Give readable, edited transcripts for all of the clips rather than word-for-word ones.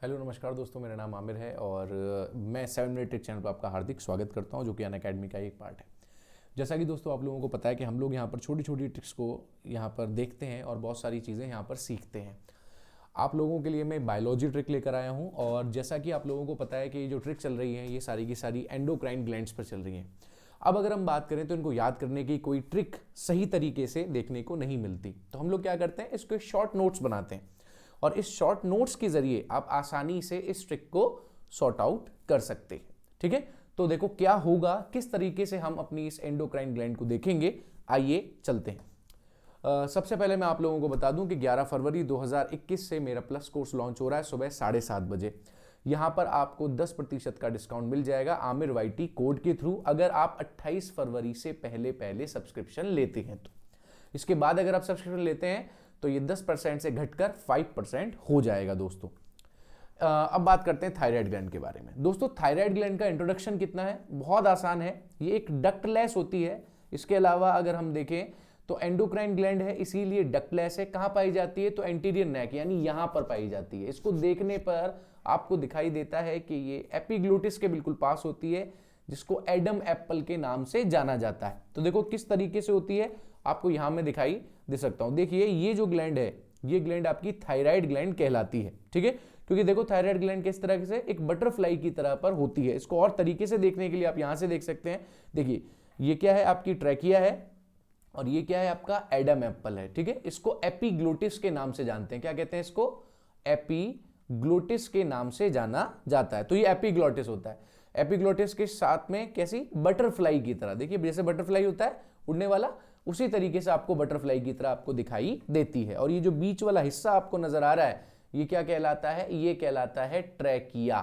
Hello नमस्कार दोस्तों, मेरा नाम आमिर है और मैं 7 मिनट टेक चैनल पर आपका हार्दिक स्वागत करता हूं, जो कि अनअकैडमी का एक पार्ट है। जैसा कि दोस्तों आप लोगों को पता है कि हम लोग यहां पर छोटी छोटी ट्रिक्स को यहां पर देखते हैं और बहुत सारी चीज़ें यहां पर सीखते हैं। आप लोगों के लिए मैं बायोलॉजी ट्रिक लेकर आया हूं और जैसा कि आप लोगों को पता है कि ये जो ट्रिक चल रही है ये सारी की सारी एंडोक्राइन ग्लैंड्स पर चल रही हैं। अब अगर हम बात करें तो इनको याद करने की कोई ट्रिक सही तरीके से देखने को नहीं मिलती, तो हम लोग क्या करते हैं, इसको शॉर्ट नोट्स बनाते हैं और इस शॉर्ट नोट्स के जरिए आप आसानी से इस ट्रिक को सॉर्ट आउट कर सकते हैं। ठीक है, तो देखो क्या होगा, किस तरीके से हम अपनी इस एंडोक्राइन ग्लैंड को देखेंगे। आइए चलते हैं। सबसे पहले मैं आप लोगों को बता दूं कि 11 फरवरी 2021 से मेरा प्लस कोर्स लॉन्च हो रहा है सुबह 7:30 बजे। यहां पर आपको 10% का डिस्काउंट मिल जाएगा आमिर वाईटी कोड के थ्रू, अगर आप 28 फरवरी से पहले पहले सब्सक्रिप्शन लेते हैं। तो इसके बाद अगर आप सब्सक्रिप्शन लेते हैं तो ये 10% से घटकर 5% हो जाएगा दोस्तों। अब बात करते हैं थायराइड ग्लैंड के बारे में। दोस्तों थायराइड ग्लैंड का इंट्रोडक्शन कितना है, बहुत आसान है। ये एक डक्टलेस होती है। इसके अलावा अगर हम देखें तो एंडोक्राइन ग्लैंड है, इसीलिए डक्टलेस है। कहां पाई जाती है, तो एंटीरियर नेक यानी यहां पर पाई जाती है। इसको देखने पर आपको दिखाई देता है कि ये एपिग्लोटिस के बिल्कुल पास होती है, जिसको एडम एप्पल के नाम से जाना जाता है। तो देखो किस तरीके से होती है, आपको यहां में दिखाई दे सकता हूं। देखिए ये जो ग्लैंड है, ये ग्लैंड आपकी थायराइड ग्लैंड कहलाती है। ठीक है, क्योंकि देखो थायराइड ग्लैंड किस तरह से एक बटरफ्लाई की तरह पर होती है। इसको और तरीके से देखने के लिए आप यहां से देख सकते हैं। देखिए ये क्या है, आपकी ट्रैकिया है और ये क्या है, आपका एडम एप्पल है। ठीक है, इसको एपिग्लोटिस के नाम से जानते हैं। क्या कहते हैं इसको, एपिग्लोटिस के नाम से जाना जाता है। तो ये एपिग्लोटिस होता है। एपिग्लोटिस के साथ में कैसी, बटरफ्लाई की तरह। देखिए जैसे बटरफ्लाई होता है उड़ने वाला, उसी तरीके से आपको बटरफ्लाई की तरह आपको दिखाई देती है। और ये जो बीच वाला हिस्सा आपको नजर आ रहा है, ये क्या कहलाता है, ये कहलाता है ट्रैकिया।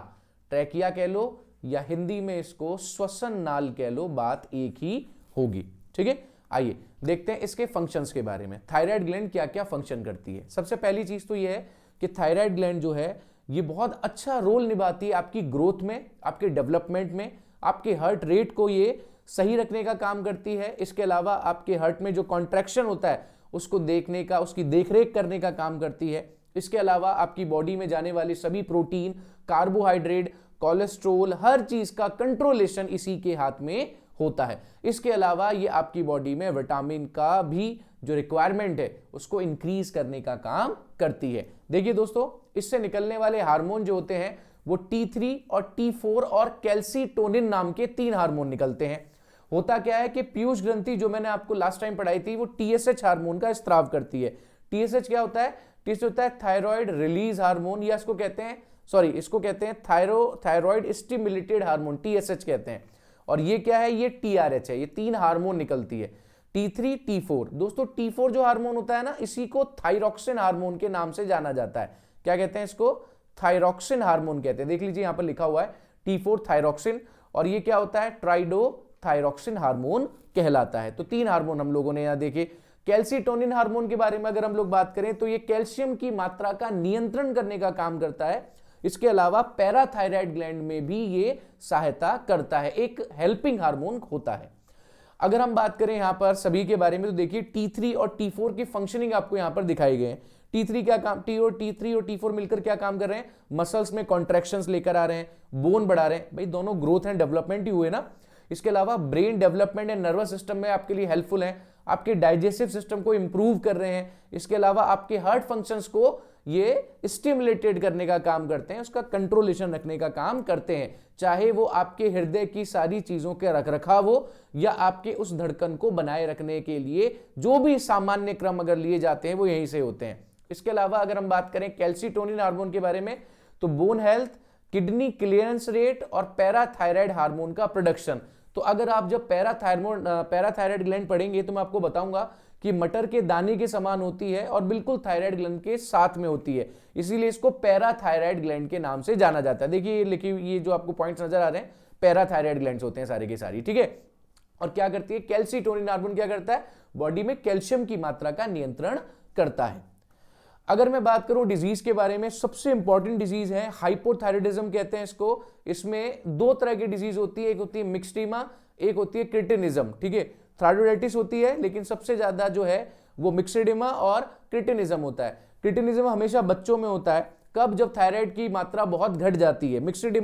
ट्रैकिया कह लो या हिंदी में इसको श्वसन नाल कह लो, बात एक ही होगी। ठीक है, आइए देखते हैं इसके फंक्शंस के बारे में। थायराइड ग्लैंड क्या क्या फंक्शन करती है। सबसे पहली चीज तो ये है कि थायराइड ग्लैंड जो है ये बहुत अच्छा रोल निभाती है आपकी ग्रोथ में, आपके डेवलपमेंट में, आपके हार्ट रेट को ये सही रखने का काम करती है। इसके अलावा आपके हार्ट में जो कॉन्ट्रैक्शन होता है उसको देखने का, उसकी देखरेख करने का काम करती है। इसके अलावा आपकी बॉडी में जाने वाली सभी प्रोटीन, कार्बोहाइड्रेट, कोलेस्ट्रोल, हर चीज का कंट्रोलेशन इसी के हाथ में होता है। इसके अलावा ये आपकी बॉडी में विटामिन का भी जो रिक्वायरमेंट है उसको इंक्रीज करने का काम करती है। देखिए दोस्तों, इससे निकलने वाले हार्मोन जो होते हैं वो T3 और T4 और कैल्सीटोनिन नाम के 3 हार्मोन निकलते हैं। होता क्या है कि पीयूष ग्रंथि जो मैंने आपको लास्ट टाइम पढ़ाई थी वो TSH हार्मोन का स्त्राव करती है। TSH क्या होता है, TSH होता है थायराइड रिलीज हार्मोन, या इसको कहते हैं, सॉरी इसको कहते हैं थायराइड स्टिमुलेटेड हार्मोन, TSH कहते हैं। और ये क्या है, ये TRH है। ये 3 हार्मोन निकलती है, T3 T4। दोस्तों T4 जो हार्मोन होता है ना, इसी को थायरॉक्सिन हार्मोन के नाम से जाना जाता है। क्या कहते हैं इसको, थायरॉक्सिन हार्मोन कहते हैं। देख लीजिए यहां पर लिखा हुआ है T4 थायरॉक्सिन, और ये क्या होता है, ट्राइडो थायरॉक्सिन हार्मोन कहलाता है। तो 3 हार्मोन हम लोगों ने यहां देखे। कैल्सीटोनिन हार्मोन के बारे में अगर हम लोग बात करें तो ये कैल्शियम की मात्रा का नियंत्रण करने का काम करता है। इसके अलावा पैराथायराइड ग्लैंड में भी ये सहायता करता है, एक हेल्पिंग हार्मोन होता है। अगर हम बात करें यहां पर सभी के बारे में तो देखिए T3 और T4 की फंक्शनिंग आपको यहां पर दिखाई गए हैं। T3 क्या काम, T3 और T4 मिलकर क्या काम कर रहे हैं, मसल्स में कॉन्ट्रैक्शंस लेकर आ रहे हैं, बोन बढ़ा रहे हैं। भाई दोनों ग्रोथ एंड डेवलपमेंट ही हुए ना। इसके अलावा brain development and nervous system में आपके लिए हेल्पफुल है, आपके डाइजेस्टिव सिस्टम को इंप्रूव कर रहे हैं। इसके अलावा आपके हार्ट फंक्शंस को ये स्टिमुलेटेड करने का काम करते हैं, उसका कंट्रोलेशन रखने का काम करते हैं, चाहे वो आपके हृदय की सारी चीजों के रखरखाव हो या आपके उस धड़कन को बनाए रखने के लिए जो भी सामान्य क्रम अगर लिए जाते हैं वो यहीं से होते हैं। इसके अलावा अगर हम बात करें कैल्सीटोनिन हार्मोन के बारे में तो bone health, kidney clearance rate और पैराथायराइड हार्मोन का प्रोडक्शन। तो अगर आप जब पैराथायराइड ग्लैंड पढ़ेंगे तो मैं आपको बताऊंगा कि मटर के दाने के समान होती है और बिल्कुल थायराइड ग्लैंड के साथ में होती है, इसीलिए इसको पैराथायराइड ग्लैंड के नाम से जाना जाता है। देखिए लिखी, ये जो आपको पॉइंट्स नजर आ रहे हैं पैराथायराइड ग्लैंड्स होते हैं सारे के सारी। ठीक है, और क्या करती है, कैल्सीटोनिन हार्मोन क्या करता है, बॉडी में कैल्शियम की मात्रा का नियंत्रण करता है। अगर मैं बात करूं डिजीज के बारे में, सबसे इंपॉर्टेंट डिजीज है हाइपोथायराइडिज्म कहते हैं इसको। इसमें 2 तरह की डिजीज होती है, एक होती है मिक्सटीमा, एक होती है क्रिटिनिज्म। ठीक है, थायराइडाइटिस होती है लेकिन सबसे ज्यादा जो है वो मिक्सडीमा और क्रिटिनिज्म होता है। क्रिटिनिज्म हमेशा बच्चों में होता है, कब? जब थायराइड की मात्रा बहुत घट जाती है। मिक्स्ड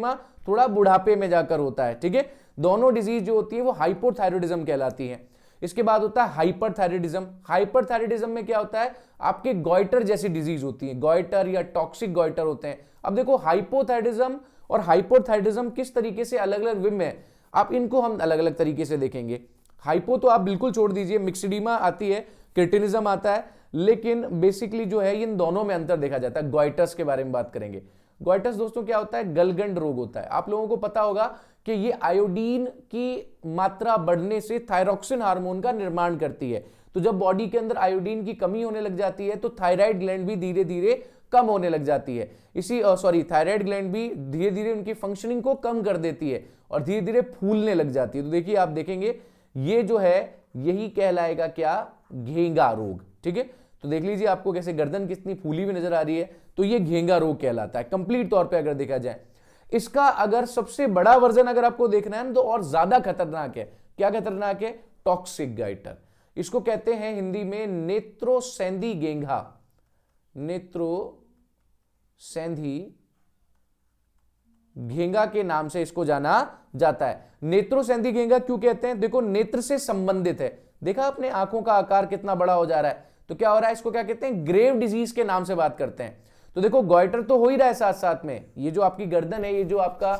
थोड़ा बुढ़ापे में जाकर होता है, ठीक है। दोनों डिजीज जो होती है वो हाइपोथायरॉयडिज्म कहलाती है। इसके बाद होता है हाइपरथायरॉयडिज्म। हाइपरथायरॉयडिज्म में क्या होता है? आपके गॉइटर जैसी डिजीज होती है, गॉइटर या टॉक्सिक गॉइटर होते हैं। अब देखो हाइपोथायरॉयडिज्म और हाइपोथायरॉयडिज्म किस तरीके से अलग अलग विम है, आप इनको हम अलग अलग तरीके से देखेंगे। हाइपो तो आप बिल्कुल छोड़ दीजिए, मिक्स्डिमा आती है, क्रिटिनिज्म आता है, लेकिन बेसिकली जो है इन दोनों में अंतर देखा जाता है। गॉइटर्स के बारे में बात करेंगे। गॉइटर्स दोस्तों क्या होता है? गलगंड रोग होता है। आप लोगों को पता होगा कि ये आयोडीन की मात्रा बढ़ने से थायरॉक्सिन हार्मोन का निर्माण करती है। तो जब बॉडी के अंदर आयोडीन की कमी होने लग जाती है तो थायराइड ग्लैंड भी धीरे धीरे कम होने लग जाती है। थायराइड ग्लैंड भी धीरे धीरे उनकी फंक्शनिंग को कम कर देती है और धीरे धीरे फूलने लग जाती है। तो देखिए, आप देखेंगे ये जो है यही कहलाएगा क्या? घेंगा रोग, ठीक है। तो देख लीजिए आपको कैसे गर्दन कितनी फूली हुई नजर आ रही है, तो ये घेंगा रोग कहलाता है कंप्लीट तौर पे अगर देखा जाए। इसका अगर सबसे बड़ा वर्जन अगर आपको देखना है ना, तो और ज्यादा खतरनाक है। क्या खतरनाक है? Toxic goitre. इसको कहते हैं हिंदी में नेत्रोसेंधी घेंगा। नेत्रोसेंधी घेंगा के नाम से इसको जाना जाता है। नेत्रोसेंधी घेंगा क्यों कहते हैं? देखो, नेत्र से संबंधित है। देखा आपने आंखों का आकार कितना बड़ा हो जा रहा है, तो क्या हो रहा है? इसको क्या कहते हैं? ग्रेव डिजीज के नाम से बात करते हैं। तो देखो, गॉइटर तो हो ही रहा है साथ साथ में, ये जो आपकी गर्दन है, ये जो आपका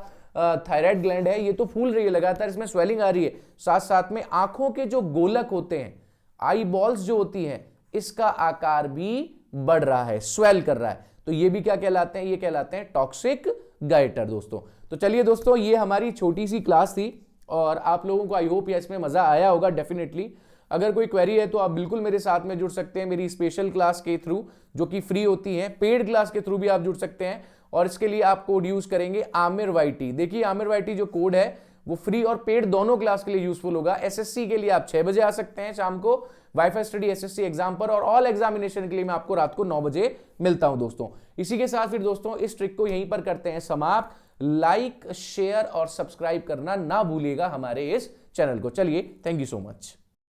थायराइड ग्लैंड है, ये तो फूल रही है लगातार, इसमें स्वेलिंग आ रही है। साथ साथ में आंखों के जो गोलक होते हैं, आई बॉल्स जो होती हैं, इसका आकार भी बढ़ रहा है, स्वेल कर रहा है। तो ये भी क्या कहलाते हैं? ये कहलाते हैं टॉक्सिक गाइटर दोस्तों। तो चलिए दोस्तों, ये हमारी छोटी सी क्लास थी और आप लोगों को आई होप इसमें मजा आया होगा डेफिनेटली। अगर कोई क्वेरी है तो आप बिल्कुल मेरे साथ में जुड़ सकते हैं मेरी स्पेशल क्लास के थ्रू, जो कि फ्री होती है। पेड क्लास के थ्रू भी आप जुड़ सकते हैं और इसके लिए आप कोड यूज करेंगे आमिर वाईटी। देखिए, आमिर वाईटी जो कोड है वो फ्री और पेड दोनों क्लास के लिए यूजफुल होगा। एसएससी के लिए आप 6 बजे आ सकते हैं शाम को वाईफाई स्टडी एसएससी एग्जाम पर, और ऑल एग्जामिनेशन के लिए मैं आपको रात को 9 बजे मिलता हूं दोस्तों। इसी के साथ फिर दोस्तों इस ट्रिक को यहीं पर करते हैं समाप्त। लाइक, शेयर और सब्सक्राइब करना ना भूलिएगा हमारे इस चैनल को। चलिए, थैंक यू सो मच।